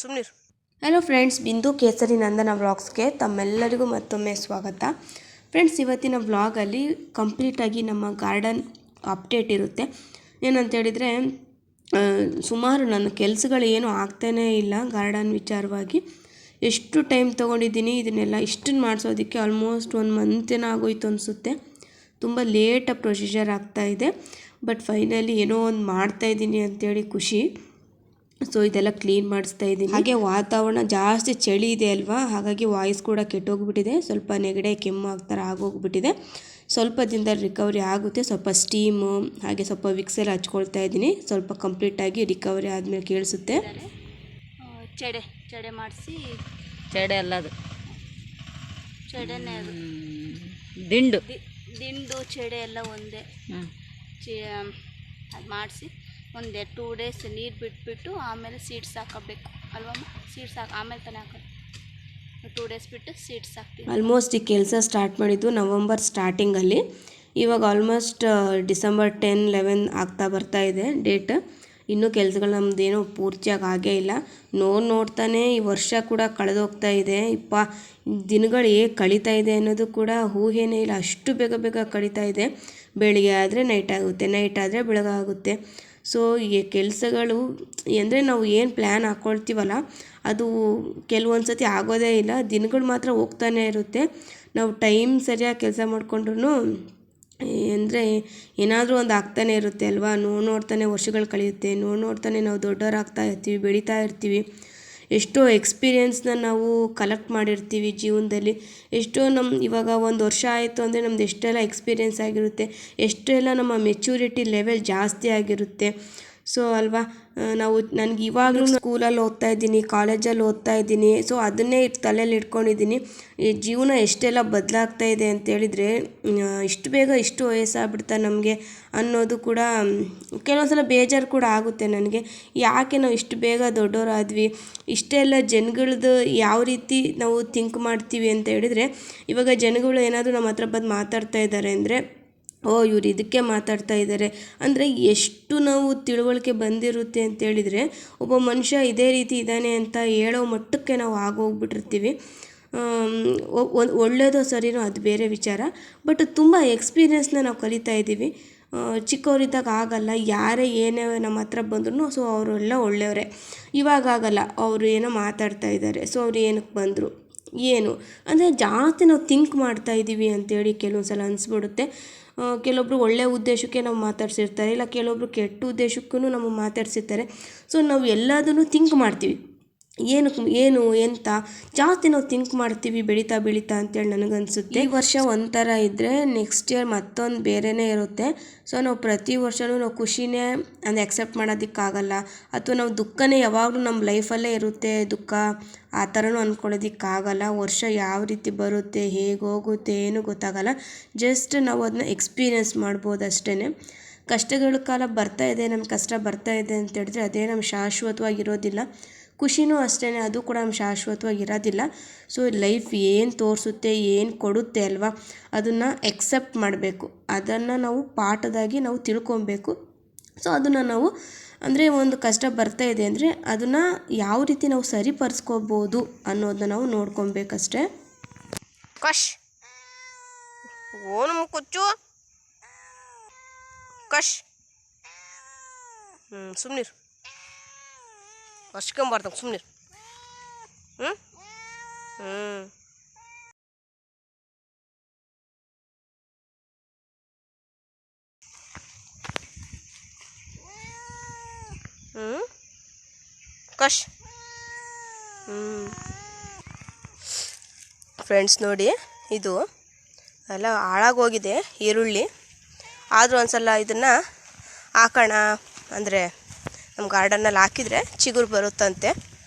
ಸುಮ್ಮನಿರು. Hello friends, ಬಿಂದು ಕೇಸರಿ ನಂದನ ವ್ಲಾಗ್ಸ್ಗೆ ತಮ್ಮೆಲ್ಲರಿಗೂ ಮತ್ತೊಮ್ಮೆ ಸ್ವಾಗತ. ಫ್ರೆಂಡ್ಸ್, ಇವತ್ತಿನ ವ್ಲಾಗಲ್ಲಿ ಕಂಪ್ಲೀಟಾಗಿ ನಮ್ಮ ಗಾರ್ಡನ್ ಅಪ್ಡೇಟ್ ಇರುತ್ತೆ. ಏನಂತೇಳಿದರೆ, ಸುಮಾರು ನನ್ನ ಕೆಲಸಗಳು ಏನೂ ಆಗ್ತಾನೇ ಇಲ್ಲ ಗಾರ್ಡನ್ ವಿಚಾರವಾಗಿ. ಎಷ್ಟು ಟೈಮ್ ತೊಗೊಂಡಿದ್ದೀನಿ ಇದನ್ನೆಲ್ಲ ಇಷ್ಟನ್ನು ಮಾಡಿಸೋದಕ್ಕೆ. ಆಲ್ಮೋಸ್ಟ್ 1 ಮಂತೇನೋ ಆಗೋಯ್ತು ಅನಿಸುತ್ತೆ. ತುಂಬ ಲೇಟಾಗಿ ಪ್ರೊಸೀಜರ್ ಆಗ್ತಾಯಿದೆ. ಬಟ್ ಫೈನಲಿ ಏನೋ ಒಂದು ಮಾಡ್ತಾಯಿದ್ದೀನಿ ಅಂತೇಳಿ ಖುಷಿ. ಸೊ ಇದೆಲ್ಲ ಕ್ಲೀನ್ ಮಾಡಿಸ್ತಾ ಇದ್ದೀನಿ. ಹಾಗೆ ವಾತಾವರಣ ಜಾಸ್ತಿ ಚಳಿ ಇದೆ ಅಲ್ವಾ, ಹಾಗಾಗಿ ವಾಯ್ಸ್ ಕೂಡ ಕೆಟ್ಟೋಗ್ಬಿಟ್ಟಿದೆ. ಸ್ವಲ್ಪ ನೆಗಡೆ ಕೆಮ್ಮು ಆಗ್ತಾರೆ ಆಗೋಗ್ಬಿಟ್ಟಿದೆ. ಸ್ವಲ್ಪ ದಿನದಲ್ಲಿ ರಿಕವರಿ ಆಗುತ್ತೆ. ಸ್ವಲ್ಪ ಸ್ಟೀಮು ಹಾಗೆ ಸ್ವಲ್ಪ ವಿಕ್ಸ್ ಎಲ್ಲ ಹಚ್ಕೊಳ್ತಾ ಇದ್ದೀನಿ. ಸ್ವಲ್ಪ ಕಂಪ್ಲೀಟಾಗಿ ರಿಕವರಿ ಆದಮೇಲೆ ಕೇಳಿಸುತ್ತೆ. ಚಡೆ ಮಾಡಿಸಿ, ಚಡೆ ಅಲ್ಲ ಅದು, ಚಡೆನೇ ಅದು, ದಿಂಡು ಚಡೆ ಎಲ್ಲ ಒಂದೇ. ಅದು ಮಾಡಿಸಿ ಒಂದು 2 ಡೇಸ್ ನೀರು ಬಿಟ್ಬಿಟ್ಟು ಆಮೇಲೆ ಸೀಡ್ಸ್ ಹಾಕಬೇಕು ಅಲ್ವಮ್ಮ. ಸೀಡ್ಸ್ ಆಮೇಲೆ ತಾನೇ ಹಾಕೋದು. 2 ಡೇಸ್ ಬಿಟ್ಟು ಸೀಡ್ಸ್ ಹಾಕ್ತೀವಿ. ಆಲ್ಮೋಸ್ಟ್ ಈ ಕೆಲಸ ಸ್ಟಾರ್ಟ್ ಮಾಡಿದ್ದು ನವಂಬರ್ ಸ್ಟಾರ್ಟಿಂಗಲ್ಲಿ. ಇವಾಗ ಆಲ್ಮೋಸ್ಟ್ ಡಿಸೆಂಬರ್ 10-11 ಆಗ್ತಾ ಬರ್ತಾ ಇದೆ ಡೇಟ್. ಇನ್ನೂ ಕೆಲಸಗಳು ನಮ್ಮದೇನೋ ಪೂರ್ತಿಯಾಗಿ ಆಗೇ ಇಲ್ಲ. ನೋಡ್ತಾನೆ ಈ ವರ್ಷ ಕೂಡ ಕಳೆದೋಗ್ತಾ ಇದೆ. ದಿನಗಳು ಹೇಗೆ ಕಳೀತಾ ಇದೆ ಅನ್ನೋದು ಕೂಡ ಊಹೆನೇ ಇಲ್ಲ. ಅಷ್ಟು ಬೇಗ ಕಳೀತಾ ಇದೆ. ಬೆಳಿಗ್ಗೆ ಆದರೆ ನೈಟ್ ಆಗುತ್ತೆ, ನೈಟ್ ಆದರೆ ಬೆಳಗಾಗುತ್ತೆ. ಸೊ ಈ ಕೆಲಸಗಳು ಅಂದರೆ ನಾವು ಏನು ಪ್ಲ್ಯಾನ್ ಹಾಕ್ಕೊಳ್ತೀವಲ್ಲ, ಅದು ಕೆಲವೊಂದು ಸತಿ ಆಗೋದೇ ಇಲ್ಲ. ದಿನಗಳು ಮಾತ್ರ ಹೋಗ್ತಾನೆ ಇರುತ್ತೆ. ನಾವು ಟೈಮ್ ಸರಿಯಾಗಿ ಕೆಲಸ ಮಾಡಿಕೊಂಡ್ರೂ ಅಂದರೆ ಏನಾದರೂ ಒಂದು ಆಗ್ತಾನೆ ಇರುತ್ತೆ ಅಲ್ವಾ. ನೋಡ್ತಾನೆ ವರ್ಷಗಳು ಕಳೆಯುತ್ತೆ. ನೋಡ್ತಾನೆ ನಾವು ದೊಡ್ಡವರಾಗ್ತಾ ಇರ್ತೀವಿ, ಬೆಳೀತಾ ಇರ್ತೀವಿ. ಎಷ್ಟೋ ಎಕ್ಸ್ಪೀರಿಯೆನ್ಸ್ನ ನಾವು ಕಲೆಕ್ಟ್ ಮಾಡಿರ್ತೀವಿ ಜೀವನದಲ್ಲಿ. ಎಷ್ಟೋ ಇವಾಗ 1 ವರ್ಷ ಆಯಿತು ಅಂದರೆ ನಮ್ದು ಎಷ್ಟೆಲ್ಲ ಎಕ್ಸ್ಪೀರಿಯೆನ್ಸ್ ಆಗಿರುತ್ತೆ, ಎಷ್ಟೆಲ್ಲ ನಮ್ಮ ಮೆಚ್ಯೂರಿಟಿ ಲೆವೆಲ್ ಜಾಸ್ತಿ ಆಗಿರುತ್ತೆ. ಸೊ ಅಲ್ವಾ, ನನಗೆ ಇವಾಗಲೂ ಸ್ಕೂಲಲ್ಲಿ ಓದ್ತಾ ಇದ್ದೀನಿ, ಕಾಲೇಜಲ್ಲಿ ಓದ್ತಾ ಇದ್ದೀನಿ. ಸೊ ಅದನ್ನೇ ತಲೆಯಲ್ಲಿ ಇಟ್ಕೊಂಡಿದ್ದೀನಿ. ಈ ಜೀವನ ಎಷ್ಟೆಲ್ಲ ಬದಲಾಗ್ತಾ ಇದೆ ಅಂತೇಳಿದರೆ, ಇಷ್ಟು ಬೇಗ ಇಷ್ಟು ವಯಸ್ಸಾಗ್ಬಿಡ್ತಾ ನಮಗೆ ಅನ್ನೋದು ಕೂಡ ಕೆಲವೊಂದು ಸಲ ಬೇಜಾರು ಕೂಡ ಆಗುತ್ತೆ ನನಗೆ. ಯಾಕೆ ನಾವು ಇಷ್ಟು ಬೇಗ ದೊಡ್ಡವರಾದ್ವಿ, ಇಷ್ಟೆಲ್ಲ ಜನಗಳದ್ದು ಯಾವ ರೀತಿ ನಾವು ಥಿಂಕ್ ಮಾಡ್ತೀವಿ ಅಂತ ಹೇಳಿದರೆ, ಇವಾಗ ಜನಗಳು ಏನಾದರೂ ನಮ್ಮ ಹತ್ರ ಬಂದು ಮಾತಾಡ್ತಾ ಇದ್ದಾರೆ ಅಂದರೆ, ಇವ್ರು ಇದಕ್ಕೆ ಮಾತಾಡ್ತಾ ಇದ್ದಾರೆ ಅಂದರೆ ಎಷ್ಟು ನಾವು ತಿಳುವಳಿಕೆ ಬಂದಿರುತ್ತೆ ಅಂತೇಳಿದರೆ, ಒಬ್ಬ ಮನುಷ್ಯ ಇದೇ ರೀತಿ ಇದ್ದಾನೆ ಅಂತ ಹೇಳೋ ಮಟ್ಟಕ್ಕೆ ನಾವು ಆಗೋಗ್ಬಿಟ್ಟಿರ್ತೀವಿ. ಒಳ್ಳೆಯದೋ ಸರಿನೋ ಅದು ಬೇರೆ ವಿಚಾರ. ಬಟ್ ತುಂಬ ಎಕ್ಸ್ಪೀರಿಯೆನ್ಸ್ನ ನಾವು ಕಲಿತಾ ಇದ್ದೀವಿ. ಚಿಕ್ಕವರಿದ್ದಾಗ ಆಗಲ್ಲ, ಯಾರೇ ಏನೇ ನಮ್ಮ ಹತ್ರ ಬಂದ್ರು ಸೊ ಅವರೆಲ್ಲ ಒಳ್ಳೆಯವರೇ. ಇವಾಗ ಆಗಲ್ಲ, ಅವರು ಏನೋ ಮಾತಾಡ್ತಾ ಇದ್ದಾರೆ, ಸೊ ಅವ್ರು ಏನಕ್ಕೆ ಬಂದರು ಏನು ಅಂದರೆ ಜಾಸ್ತಿ ನಾವು ಥಿಂಕ್ ಮಾಡ್ತಾ ಇದ್ದೀವಿ ಅಂತೇಳಿ ಕೆಲವೊಂದು ಸಲ ಅನಿಸ್ಬಿಡುತ್ತೆ. ಕೆಲವೊಬ್ರು ಒಳ್ಳೆಯ ಉದ್ದೇಶಕ್ಕೆ ನಾವು ಮಾತಾಡ್ಸಿರ್ತಾರೆ, ಇಲ್ಲ ಕೆಲವೊಬ್ರು ಕೆಟ್ಟ ಉದ್ದೇಶಕ್ಕೂ ನಮ್ಮ ಮಾತಾಡ್ಸಿರ್ತಾರೆ. ಸೊ ನಾವು ಎಲ್ಲದನ್ನು ಥಿಂಕ್ ಮಾಡ್ತೀವಿ. ಏನು ಎಂತ ಜಾಸ್ತಿ ನಾವು ಥಿಂಕ್ ಮಾಡ್ತೀವಿ ಬೆಳೀತಾ ಅಂತೇಳಿ ನನಗನ್ಸುತ್ತೆ. ಈ ವರ್ಷ ಒಂಥರ ಇದ್ದರೆ ನೆಕ್ಸ್ಟ್ ಇಯರ್ ಮತ್ತೊಂದು ಬೇರೆಯೇ ಇರುತ್ತೆ. ಸೊ ನಾವು ಪ್ರತಿ ವರ್ಷವೂ ನಾವು ಖುಷಿನೇ ಅಂದರೆ ಅಕ್ಸೆಪ್ಟ್ ಮಾಡೋದಕ್ಕಾಗಲ್ಲ, ಅಥವಾ ನಾವು ದುಃಖನೇ ಯಾವಾಗಲೂ ನಮ್ಮ ಲೈಫಲ್ಲೇ ಇರುತ್ತೆ. ದುಃಖ ಆ ಥರನೂ ಅಂದ್ಕೊಳ್ಳೋದಕ್ಕಾಗಲ್ಲ. ವರ್ಷ ಯಾವ ರೀತಿ ಬರುತ್ತೆ, ಹೇಗೆ ಹೋಗುತ್ತೆ ಏನೂ ಗೊತ್ತಾಗಲ್ಲ. ಜಸ್ಟ್ ನಾವು ಅದನ್ನ ಎಕ್ಸ್ಪೀರಿಯೆನ್ಸ್ ಮಾಡ್ಬೋದು ಅಷ್ಟೇ. ಕಷ್ಟಗಳ ಕಾಲ ಬರ್ತಾ ಇದೆ, ನಮ್ಮ ಕಷ್ಟ ಬರ್ತಾ ಇದೆ ಅಂತ ಹೇಳಿದ್ರೆ ಅದೇ ನಮ್ಮ ಶಾಶ್ವತವಾಗಿರೋದಿಲ್ಲ. ಖುಷಿನೂ ಅಷ್ಟೇ, ಅದು ಕೂಡ ನಮ್ಮ ಶಾಶ್ವತವಾಗಿರೋದಿಲ್ಲ. ಸೊ ಲೈಫ್ ಏನು ತೋರಿಸುತ್ತೆ, ಏನು ಕೊಡುತ್ತೆ ಅಲ್ವಾ, ಅದನ್ನು ಎಕ್ಸೆಪ್ಟ್ ಮಾಡಬೇಕು. ಅದನ್ನು ನಾವು ಪಾಠದಾಗಿ ನಾವು ತಿಳ್ಕೊಬೇಕು. ಸೊ ಅದನ್ನು ನಾವು ಅಂದರೆ ಒಂದು ಕಷ್ಟ ಬರ್ತಾ ಇದೆ ಅಂದರೆ ಅದನ್ನು ಯಾವ ರೀತಿ ನಾವು ಸರಿಪಡಿಸ್ಕೋಬೋದು ಅನ್ನೋದನ್ನ ನಾವು ನೋಡ್ಕೊಬೇಕಷ್ಟೇ. ಕಶ್ ಓನು ಕೊಚ್ಚು ಕಶ್ ಸುಮ್ಮನಿರು, ವರ್ಷಕೊಂಬರ್ತಾವೆ ಸುಮ್ಮನಿರು. ಕಶ್ ಫ್ರೆಂಡ್ಸ್ ನೋಡಿ, ಇದು ಎಲ್ಲ ಹಾಳಾಗೋಗಿದೆ ಈರುಳ್ಳಿ. ಆದರೂ ಒಂದ್ಸಲ ಇದನ್ನು ಹಾಕೋಣ ಅಂದರೆ ನಮ್ಮ ಗಾರ್ಡನ್ನಲ್ಲಿ ಹಾಕಿದರೆ ಚಿಗುರು ಬರುತ್ತಂತೆ.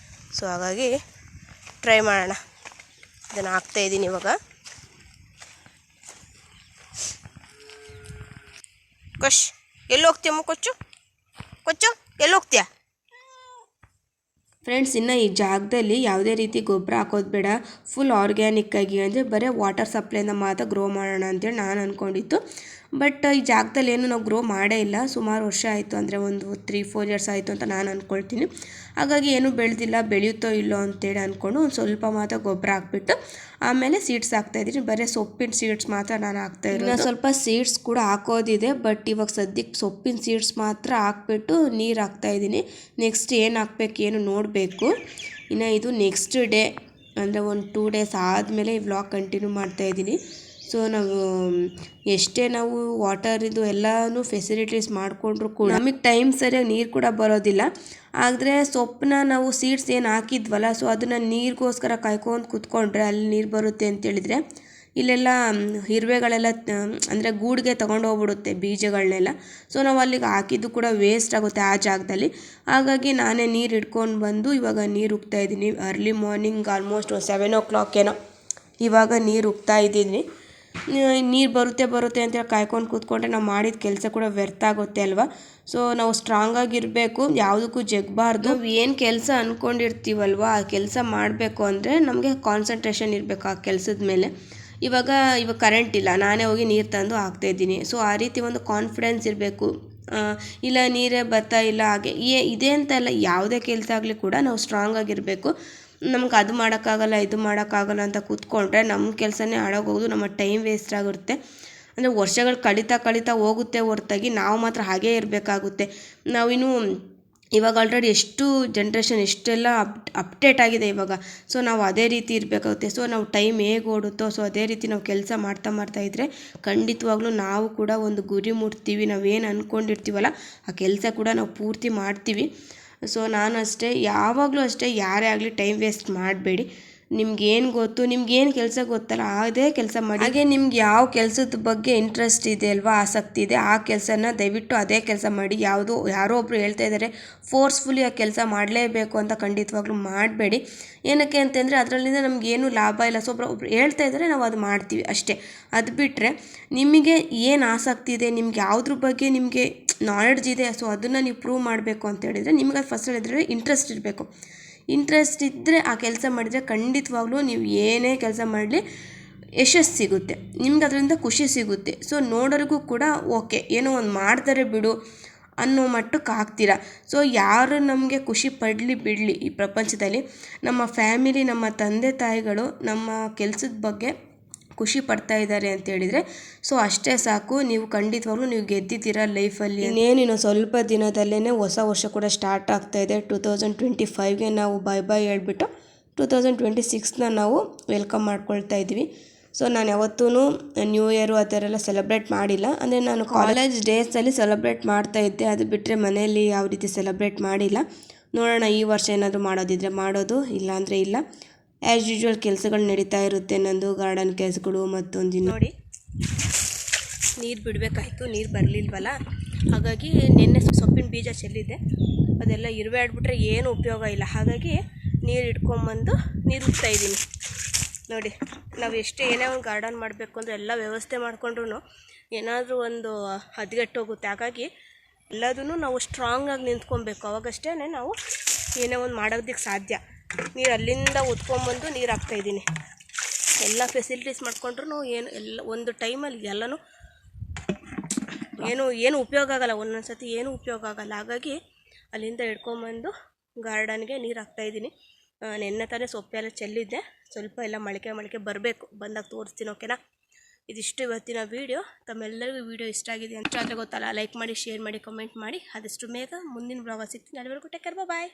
ಸೊ ಹಾಗಾಗಿ ಟ್ರೈ ಮಾಡೋಣ. ಇದನ್ನು ಹಾಕ್ತಾಯಿದ್ದೀನಿ ಇವಾಗ. ಕಶ್ ಎಲ್ಲಿ ಹೋಗ್ತೀಯಮ್ಮ? ಕೊಚ್ಚು ಎಲ್ಲಿ ಹೋಗ್ತೀಯ? ಫ್ರೆಂಡ್ಸ್, ಇನ್ನು ಈ ಜಾಗದಲ್ಲಿ ಯಾವುದೇ ರೀತಿ ಗೊಬ್ಬರ ಹಾಕೋದು ಬೇಡ, ಫುಲ್ ಆರ್ಗ್ಯಾನಿಕ್ಕಾಗಿ ಅಂದರೆ ಬರೀ ವಾಟರ್ ಸಪ್ಲೈನ ಮಾತ್ರ ಗ್ರೋ ಮಾಡೋಣ ಅಂತೇಳಿ ನಾನು ಅಂದ್ಕೊಂಡಿತ್ತು. ಬಟ್ ಈ ಜಾಗದಲ್ಲಿ ಏನು ನಾವು ಗ್ರೋ ಮಾಡೇ ಇಲ್ಲ. ಸುಮಾರು ವರ್ಷ ಆಯಿತು, ಅಂದರೆ ಒಂದು 3-4 ಇಯರ್ಸ್ ಆಯಿತು ಅಂತ ನಾನು ಅಂದ್ಕೊಳ್ತೀನಿ. ಹಾಗಾಗಿ ಏನೂ ಬೆಳೆದಿಲ್ಲ, ಬೆಳೆಯುತ್ತೋ ಇಲ್ಲೋ ಅಂತೇಳಿ ಅಂದ್ಕೊಂಡು ಒಂದು ಸ್ವಲ್ಪ ಮಾತ್ರ ಗೊಬ್ಬರ ಹಾಕ್ಬಿಟ್ಟು ಆಮೇಲೆ ಸೀಡ್ಸ್ ಹಾಕ್ತಾಯಿದ್ದೀನಿ. ಬರೀ ಸೊಪ್ಪಿನ ಸೀಡ್ಸ್ ಮಾತ್ರ ನಾನು ಹಾಕ್ತಾಯಿರೋದು. ಸ್ವಲ್ಪ ಸೀಡ್ಸ್ ಕೂಡ ಹಾಕೋದಿದೆ, ಬಟ್ ಇವಾಗ ಸದ್ಯಕ್ಕೆ ಸೊಪ್ಪಿನ ಸೀಡ್ಸ್ ಮಾತ್ರ ಹಾಕ್ಬಿಟ್ಟು ನೀರು ಹಾಕ್ತಾಯಿದ್ದೀನಿ. ನೆಕ್ಸ್ಟ್ ಏನು ಹಾಕ್ಬೇಕು ಏನು ನೋಡಬೇಕು. ಇನ್ನು ಇದು ನೆಕ್ಸ್ಟ್ ಡೇ ಅಂದರೆ ಒಂದು 2 ಡೇಸ್ ಆದಮೇಲೆ ಈ ವ್ಲಾಗ್ ಕಂಟಿನ್ಯೂ ಮಾಡ್ತಾಯಿದ್ದೀನಿ. ಸೊ ನಾವು ಎಷ್ಟೇ ನಾವು ವಾಟರ್ ಇದು ಎಲ್ಲನೂ ಫೆಸಿಲಿಟೀಸ್ ಮಾಡಿಕೊಂಡ್ರು ಕೂಡ ನಮಗೆ ಟೈಮ್ ಸರಿಯಾಗಿ ನೀರು ಕೂಡ ಬರೋದಿಲ್ಲ. ಆದರೆ ಸೊಪ್ಪನ್ನ ನಾವು ಸೀಡ್ಸ್ ಏನು ಹಾಕಿದ್ವಲ್ಲ, ಸೊ ಅದನ್ನು ನೀರಿಗೋಸ್ಕರ ಕಾಯ್ಕೊಂಡು ಕೂತ್ಕೊಂಡ್ರೆ ಅಲ್ಲಿ ನೀರು ಬರುತ್ತೆ ಅಂತೇಳಿದರೆ ಇಲ್ಲೆಲ್ಲ ಇರುವೆಗಳೆಲ್ಲ ಅಂದರೆ ಗೂಡಿಗೆ ತೊಗೊಂಡೋಗ್ಬಿಡುತ್ತೆ ಬೀಜಗಳನ್ನೆಲ್ಲ. ಸೊ ನಾವು ಅಲ್ಲಿಗೆ ಹಾಕಿದ್ದು ಕೂಡ ವೇಸ್ಟ್ ಆಗುತ್ತೆ ಆ ಜಾಗದಲ್ಲಿ. ಹಾಗಾಗಿ ನಾನೇ ನೀರು ಹಿಡ್ಕೊಂಡು ಬಂದು ಇವಾಗ ನೀರು ಉಗ್ತಾಯಿದ್ದೀನಿ. ಅರ್ಲಿ ಮಾರ್ನಿಂಗ್ ಆಲ್ಮೋಸ್ಟ್ 7 o'clock ಏನೋ ಇವಾಗ ನೀರು ಉಗ್ತಾಯಿದ್ದೀನಿ. ನೀರು ಬರುತ್ತೆ ಅಂತೇಳಿ ಕಾಯ್ಕೊಂಡು ಕೂತ್ಕೊಂಡ್ರೆ ನಾವು ಮಾಡಿದ ಕೆಲಸ ಕೂಡ ವ್ಯರ್ಥ ಆಗುತ್ತೆ ಅಲ್ವಾ. ಸೊ ನಾವು ಸ್ಟ್ರಾಂಗಾಗಿರಬೇಕು, ಯಾವುದಕ್ಕೂ ಜಗ್ಬಾರ್ದು. ನಾವು ಏನು ಕೆಲಸ ಅಂದ್ಕೊಂಡಿರ್ತೀವಲ್ವ ಆ ಕೆಲಸ ಮಾಡಬೇಕು ಅಂದರೆ ನಮಗೆ ಕಾನ್ಸಂಟ್ರೇಷನ್ ಇರಬೇಕು ಆ ಕೆಲಸದ ಮೇಲೆ. ಇವಾಗ ಕರೆಂಟ್ ಇಲ್ಲ, ನಾನೇ ಹೋಗಿ ನೀರು ತಂದು ಹಾಕ್ತಾಯಿದ್ದೀನಿ. ಸೊ ಆ ರೀತಿ ಒಂದು ಕಾನ್ಫಿಡೆನ್ಸ್ ಇರಬೇಕು. ಇಲ್ಲ ನೀರೇ ಬರ್ತಾ ಇಲ್ಲ ಹಾಗೆ ಇದೆ ಅಂತಲ್ಲ, ಯಾವುದೇ ಕೆಲಸ ಆಗಲಿ ಕೂಡ ನಾವು ಸ್ಟ್ರಾಂಗಾಗಿರಬೇಕು. ನಮ್ಗೆ ಅದು ಮಾಡೋಕ್ಕಾಗಲ್ಲ ಇದು ಮಾಡೋಕ್ಕಾಗಲ್ಲ ಅಂತ ಕೂತ್ಕೊಂಡ್ರೆ ನಮ್ಮ ಕೆಲಸನೇ ಹಾಳಾಗೋಗೋದು, ನಮ್ಮ ಟೈಮ್ ವೇಸ್ಟ್ ಆಗುತ್ತೆ. ಅಂದರೆ ವರ್ಷಗಳು ಕಳೀತಾ ಹೋಗುತ್ತೆ ಹೊರತಾಗಿ ನಾವು ಮಾತ್ರ ಹಾಗೇ ಇರಬೇಕಾಗುತ್ತೆ. ನಾವಿನ್ನು ಇವಾಗ ಆಲ್ರೆಡಿ ಎಷ್ಟು ಜನ್ರೇಷನ್ ಎಷ್ಟೆಲ್ಲ ಅಪ್ಡೇಟ್ ಆಗಿದೆ ಇವಾಗ. ಸೊ ನಾವು ಅದೇ ರೀತಿ ಇರಬೇಕಾಗುತ್ತೆ. ಸೊ ನಾವು ಟೈಮ್ ಹೇಗೆ ಓಡುತ್ತೋ ಸೊ ಅದೇ ರೀತಿ ನಾವು ಕೆಲಸ ಮಾಡ್ತಾ ಇದ್ದರೆ ಖಂಡಿತವಾಗ್ಲೂ ನಾವು ಕೂಡ ಒಂದು ಗುರಿ ಮುಟ್ತೀವಿ. ನಾವೇನು ಅಂದ್ಕೊಂಡಿರ್ತೀವಲ್ಲ ಆ ಕೆಲಸ ಕೂಡ ನಾವು ಪೂರ್ತಿ ಮಾಡ್ತೀವಿ. ಸೊ ನಾನು ಅಷ್ಟೇ, ಯಾವಾಗಲೂ ಅಷ್ಟೇ, ಯಾರೇ ಆಗಲಿ ಟೈಮ್ ವೇಸ್ಟ್ ಮಾಡಬೇಡಿ. ನಿಮ್ಗೇನು ಗೊತ್ತು, ನಿಮ್ಗೇನು ಕೆಲಸ ಗೊತ್ತಲ್ಲ ಅದೇ ಕೆಲಸ ಮಾಡಿ. ಹಾಗೆ ನಿಮ್ಗೆ ಯಾವ ಕೆಲಸದ ಬಗ್ಗೆ ಇಂಟ್ರೆಸ್ಟ್ ಇದೆ ಅಲ್ವಾ, ಆಸಕ್ತಿ ಇದೆ, ಆ ಕೆಲಸನ ದಯವಿಟ್ಟು ಅದೇ ಕೆಲಸ ಮಾಡಿ. ಯಾರೋ ಒಬ್ಬರು ಹೇಳ್ತಾ ಇದ್ದಾರೆ ಫೋರ್ಸ್ಫುಲಿ ಆ ಕೆಲಸ ಮಾಡಲೇಬೇಕು ಅಂತ ಖಂಡಿತವಾಗ್ಲೂ ಮಾಡಬೇಡಿ. ಏನಕ್ಕೆ ಅಂತಂದರೆ ಅದರಲ್ಲಿಂದ ನಮಗೇನು ಲಾಭ ಇಲ್ಲ. ಸೊ ಒಬ್ರು ಹೇಳ್ತಾ ಇದ್ದಾರೆ, ನಾವು ಅದು ಮಾಡ್ತೀವಿ ಅಷ್ಟೇ. ಅದು ಬಿಟ್ಟರೆ ನಿಮಗೆ ಏನು ಆಸಕ್ತಿ ಇದೆ, ನಿಮ್ಗೆ ಯಾವುದ್ರ ಬಗ್ಗೆ ನಿಮಗೆ ನಾಲೆಡ್ಜ್ ಇದೆ, ಸೊ ಅದನ್ನು ನೀವು ಪ್ರೂವ್ ಮಾಡಬೇಕು ಅಂತ ಹೇಳಿದರೆ ನಿಮ್ಗೆ ಅದು ಫಸ್ಟ್ ಹೇಳಿದ್ರೆ ಇಂಟ್ರೆಸ್ಟ್ ಇರಬೇಕು. ಇಂಟ್ರೆಸ್ಟ್ ಇದ್ದರೆ ಆ ಕೆಲಸ ಮಾಡಿದರೆ ಖಂಡಿತವಾಗ್ಲೂ ನೀವು ಏನೇ ಕೆಲಸ ಮಾಡಲಿ ಯಶಸ್ಸು ಸಿಗುತ್ತೆ, ನಿಮ್ಗೆ ಅದರಿಂದ ಖುಷಿ ಸಿಗುತ್ತೆ. ಸೊ ನೋಡೋರಿಗೂ ಕೂಡ ಓಕೆ ಏನೋ ಒಂದು ಮಾಡ್ತಾರೆ ಬಿಡು ಅನ್ನೋ ಮಟ್ಟಕ್ಕೆ ಆಗ್ತೀರ. ಸೊ ಯಾರು ನಮಗೆ ಖುಷಿ ಪಡಲಿ ಬಿಡಲಿ ಈ ಪ್ರಪಂಚದಲ್ಲಿ, ನಮ್ಮ ಫ್ಯಾಮಿಲಿ, ನಮ್ಮ ತಂದೆ ತಾಯಿಗಳು ನಮ್ಮ ಕೆಲಸದ ಬಗ್ಗೆ ಖುಷಿ ಪಡ್ತಾ ಇದ್ದಾರೆ ಅಂತ ಹೇಳಿದರೆ ಸೊ ಅಷ್ಟೇ ಸಾಕು. ನೀವು ಖಂಡಿತವಾಗ್ಲೂ ನೀವು ಗೆದ್ದಿದ್ದೀರಾ ಲೈಫಲ್ಲಿ. ಇನ್ನೇನು ಸ್ವಲ್ಪ ದಿನದಲ್ಲೇ ಹೊಸ ವರ್ಷ ಕೂಡ ಸ್ಟಾರ್ಟ್ ಆಗ್ತಾಯಿದೆ. 2025ಗೆ ನಾವು ಬಾಯ್ ಹೇಳ್ಬಿಟ್ಟು 2026ನ ನಾವು ವೆಲ್ಕಮ್ ಮಾಡ್ಕೊಳ್ತಾ ಇದ್ವಿ. ಸೊ ನಾನು ಯಾವತ್ತೂ ನ್ಯೂ ಇಯರು ಆ ಥರ ಎಲ್ಲ ಸೆಲೆಬ್ರೇಟ್ ಮಾಡಿಲ್ಲ. ಅಂದರೆ ನಾನು ಕಾಲೇಜ್ ಡೇಸಲ್ಲಿ ಸೆಲೆಬ್ರೇಟ್ ಮಾಡ್ತಾಯಿದ್ದೆ, ಅದು ಬಿಟ್ಟರೆ ಮನೆಯಲ್ಲಿ ಯಾವ ರೀತಿ ಸೆಲೆಬ್ರೇಟ್ ಮಾಡಿಲ್ಲ. ನೋಡೋಣ ಈ ವರ್ಷ ಏನಾದರೂ ಮಾಡೋದಿದ್ರೆ ಮಾಡೋದು, ಇಲ್ಲಾಂದರೆ ಇಲ್ಲ. ಆ್ಯಸ್ ಯೂಶ್ವಲ್ ಕೆಲಸಗಳು ನಡೀತಾ ಇರುತ್ತೆ ನಂದು, ಗಾರ್ಡನ್ ಕೆಲಸಗಳು. ಮತ್ತೊಂದು ನೋಡಿ ನೀರು ಬಿಡಬೇಕಾಯ್ತು, ನೀರು ಬರಲಿಲ್ವಲ್ಲ, ಹಾಗಾಗಿ ನಿನ್ನೆ ಸೊಪ್ಪಿನ ಬೀಜ ಚೆಲ್ಲಿದ್ದೆ, ಅದೆಲ್ಲ ಇರುವೆ ಆಡ್ಬಿಟ್ರೆ ಏನು ಉಪಯೋಗ ಇಲ್ಲ. ಹಾಗಾಗಿ ನೀರು ಇಟ್ಕೊಂಬಂದು ನೀರು ಉಗ್ತಾಯಿದ್ದೀನಿ. ನೋಡಿ ನಾವು ಏನೇ ಒಂದು ಗಾರ್ಡನ್ ಮಾಡಬೇಕು ಅಂದರೆ ಎಲ್ಲ ವ್ಯವಸ್ಥೆ ಮಾಡಿಕೊಂಡ್ರು ಏನಾದರೂ ಒಂದು ಹದಗೆಟ್ಟೋಗುತ್ತೆ. ಹಾಗಾಗಿ ಎಲ್ಲದೂ ನಾವು ಸ್ಟ್ರಾಂಗಾಗಿ ನಿಂತ್ಕೊಬೇಕು, ಅವಾಗಷ್ಟೇ ನಾವು ಏನೇ ಒಂದು ಮಾಡೋದಕ್ಕೆ ಸಾಧ್ಯ. ನೀರು ಅಲ್ಲಿಂದ ಉತ್ಕೊಂಬಂದು ನೀರು ಹಾಕ್ತಾಯಿದ್ದೀನಿ. ಎಲ್ಲ ಫೆಸಿಲಿಟೀಸ್ ಮಾಡಿಕೊಂಡ್ರು ಎಲ್ಲ ಒಂದು ಟೈಮಲ್ಲಿ ಎಲ್ಲನೂ ಏನು ಉಪಯೋಗ ಆಗಲ್ಲ, ಒಂದೊಂದು ಸತಿ ಏನೂ ಉಪಯೋಗ ಆಗಲ್ಲ. ಹಾಗಾಗಿ ಅಲ್ಲಿಂದ ಹಿಡ್ಕೊಂಬಂದು ಗಾರ್ಡನ್ಗೆ ನೀರು ಹಾಕ್ತಾಯಿದ್ದೀನಿ. ನೆನ್ನೆ ತಾನೇ ಸೊಪ್ಪೆಲ್ಲ ಚೆಲ್ಲಿದ್ದೆ, ಸ್ವಲ್ಪ ಎಲ್ಲ ಮೊಳಕೆ ಬರಬೇಕು, ಬಂದಾಗ ತೋರಿಸ್ತೀನಿ. ಓಕೆನಾ? ಇದಿಷ್ಟು ಇವತ್ತಿನ ವೀಡಿಯೋ. ತಮ್ಮೆಲ್ಲರಿಗೂ ವೀಡಿಯೋ ಇಷ್ಟ ಆಗಿದೆ ಅಂತ ಆದರೆ ಗೊತ್ತಲ್ಲ, ಲೈಕ್ ಮಾಡಿ, ಶೇರ್ ಮಾಡಿ, ಕಮೆಂಟ್ ಮಾಡಿ. ಆದಷ್ಟು ಬೇಗ ಮುಂದಿನ ಬ್ಲಾಗ್ ಸಿಗ್ತೀನಿ. ಅಲ್ಲಿವರೆಗೂ ಟೇಕ್ ಕೇರ್, ಬಾಯ್.